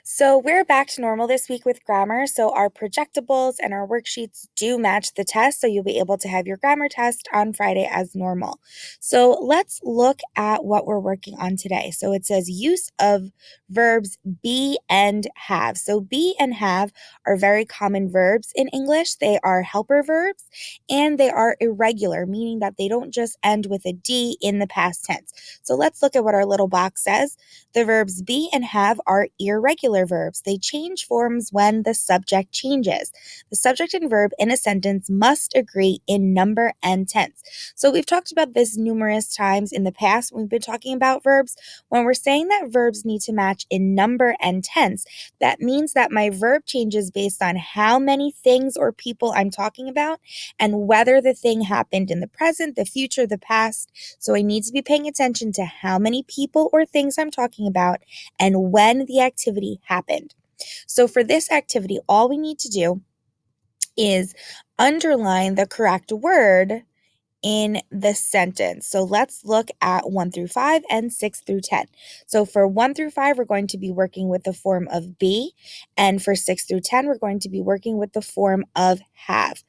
So we're back to normal this week with grammar. So our projectables and our worksheets do match the test. So you'll be able to have your grammar test on Friday as normal. So let's look at what we're working on today. So it says use of verbs be and have. So be and have are very common verbs in English. They are helper verbs and they are irregular, meaning that they don't just end with a D in the past tense. So let's look at what our little box says. The verbs be and have are irregular verbs. They change forms when the subject changes. The subject and verb in a sentence must agree in number and tense. So we've talked about this numerous times in the past when we've been talking about verbs. When we're saying that verbs need to match in number and tense, that means that my verb changes based on how many things or people I'm talking about and whether the thing happened in the present, the future, the past. So I need to be paying attention to how many people or things I'm talking about and when the activity happened. So for this activity, all we need to do is underline the correct word in the sentence. So let's look at 1 through 5 and 6 through 10. So for 1 through 5, we're going to be working with the form of be, and for 6 through 10, we're going to be working with the form of have.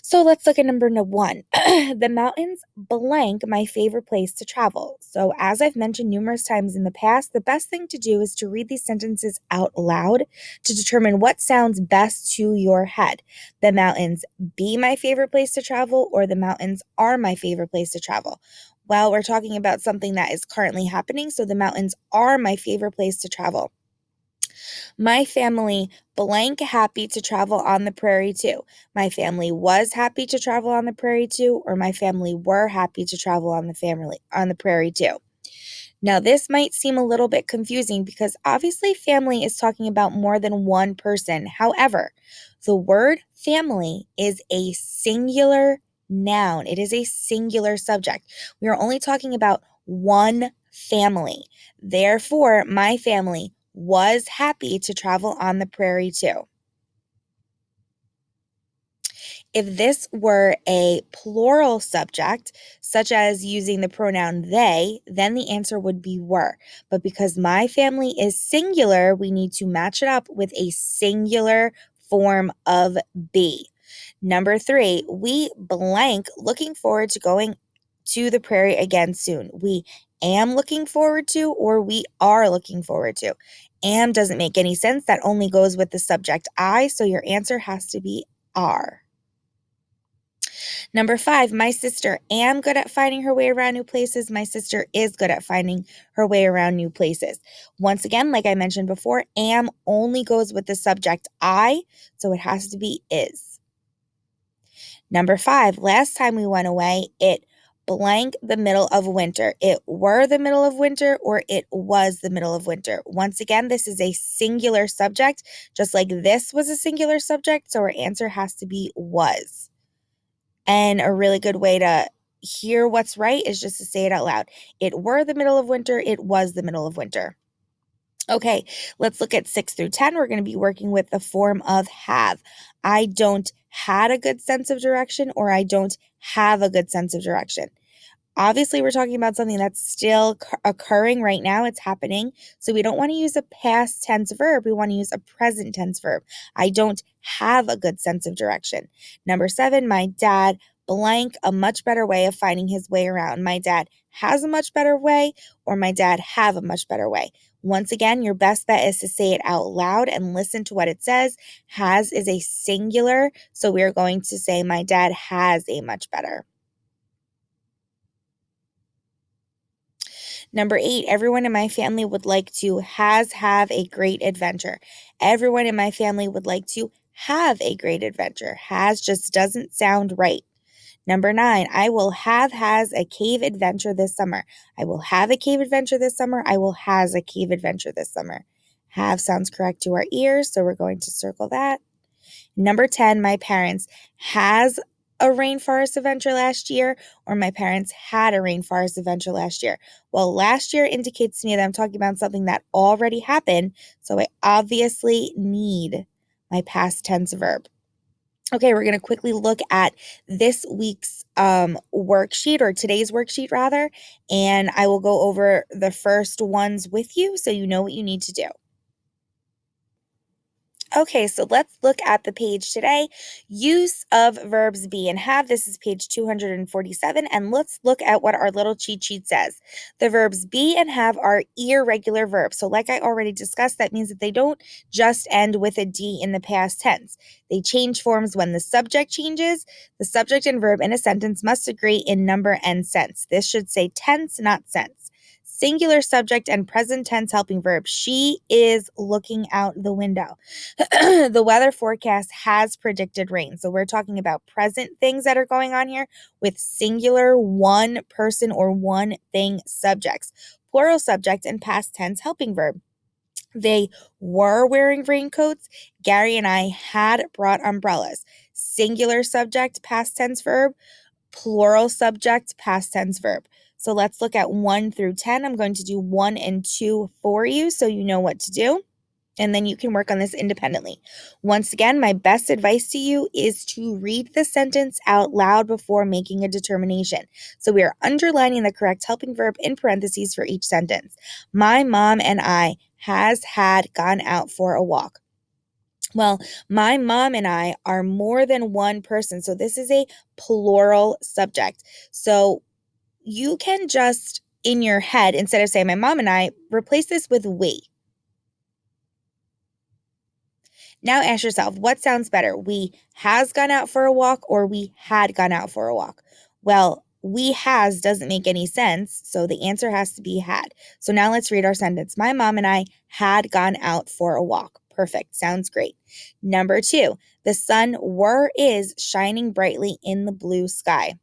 So let's look at number 1. The mountains blank my favorite place to travel. So as I've mentioned numerous times in the past, the best thing to do is to read these sentences out loud to determine what sounds best to your head. The mountains be my favorite place to travel, or the mountains are my favorite place to travel. Well, we're talking about something that is currently happening, so the mountains are my favorite place to travel. My family blank happy to travel on the prairie too. My family was happy to travel on the prairie too, or my family were happy to travel on the prairie too. Now, this might seem a little bit confusing because obviously family is talking about more than one person. However, the word family is a singular noun. It is a singular subject. We are only talking about one family. Therefore, my family was happy to travel on the prairie too. If this were a plural subject, such as using the pronoun they, then the answer would be were. But because my family is singular, we need to match it up with a singular form of be. Number 3, we blank looking forward to going to the prairie again soon. We am looking forward to, or we are looking forward to. Am doesn't make any sense. That only goes with the subject I, so your answer has to be are. Number 5, my sister am good at finding her way around new places. My sister is good at finding her way around new places. Once again, like I mentioned before, am only goes with the subject I, so it has to be is. Number 5, last time we went away, it blank the middle of winter. It were the middle of winter, or it was the middle of winter. Once again, this is a singular subject, just like this was a singular subject, so our answer has to be was. And a really good way to hear what's right is just to say it out loud. It were the middle of winter. It was the middle of winter. Okay, let's look at 6 through 10. We're going to be working with the form of have. I don't had a good sense of direction, or I don't have a good sense of direction. Obviously, we're talking about something that's still occurring right now. It's happening. So we don't want to use a past tense verb. We want to use a present tense verb. I don't have a good sense of direction. Number 7, my dad blank a much better way of finding his way around. My dad has a much better way, or my dad have a much better way. Once again, your best bet is to say it out loud and listen to what it says. Has is a singular, so we're going to say my dad has a much better. Number 8, everyone in my family would like to have a great adventure. Everyone in my family would like to have a great adventure. Has just doesn't sound right. Number 9, I will has a cave adventure this summer. I will have a cave adventure this summer. I will has a cave adventure this summer. Have sounds correct to our ears, so we're going to circle that. Number 10, my parents has a rainforest adventure last year, or my parents had a rainforest adventure last year. Well, last year indicates to me that I'm talking about something that already happened, so I obviously need my past tense verb. Okay, we're going to quickly look at this week's worksheet, or today's worksheet rather, and I will go over the first ones with you so you know what you need to do. Okay, so let's look at the page today. Use of verbs be and have. This is page 247. And let's look at what our little cheat sheet says. The verbs be and have are irregular verbs. So, like I already discussed, that means that they don't just end with a D in the past tense. They change forms when the subject changes. The subject and verb in a sentence must agree in number and sense. This should say tense, not sense. Singular subject and present tense helping verb. She is looking out the window. The weather forecast has predicted rain. So we're talking about present things that are going on here with singular one person or one thing subjects. Plural subject and past tense helping verb. They were wearing raincoats. Gary and I had brought umbrellas. Singular subject, past tense verb. Plural subject, past tense verb. So let's look at 1 through 10. I'm going to do 1 and 2 for you so you know what to do. And then you can work on this independently. Once again, my best advice to you is to read the sentence out loud before making a determination. So we are underlining the correct helping verb in parentheses for each sentence. My mom and I has had gone out for a walk. Well, my mom and I are more than one person. So this is a plural subject. So you can just, in your head, instead of saying my mom and I, replace this with we. Now ask yourself, what sounds better? We has gone out for a walk or we had gone out for a walk? Well, we has doesn't make any sense, so the answer has to be had. So now let's read our sentence. My mom and I had gone out for a walk. Perfect. Sounds great. Number 2, the sun is shining brightly in the blue sky.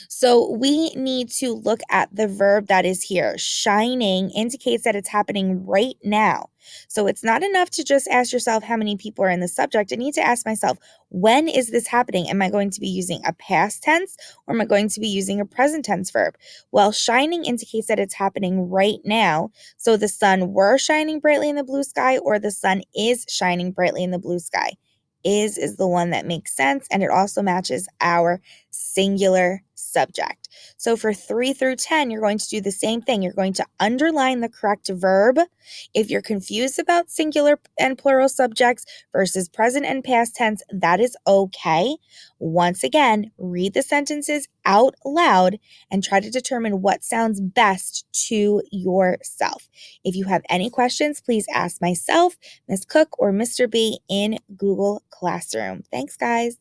So we need to look at the verb that is here. Shining indicates that it's happening right now. So it's not enough to just ask yourself how many people are in the subject. I need to ask myself, when is this happening? Am I going to be using a past tense or am I going to be using a present tense verb? Well, shining indicates that it's happening right now. So the sun were shining brightly in the blue sky or the sun is shining brightly in the blue sky. Is the one that makes sense, and it also matches our singular subject. So for 3 through 10, you're going to do the same thing. You're going to underline the correct verb. If you're confused about singular and plural subjects versus present and past tense, that is okay. Once again, read the sentences out loud and try to determine what sounds best to yourself. If you have any questions, please ask myself, Ms. Cook, or Mr. B in Google Classroom. Thanks, guys.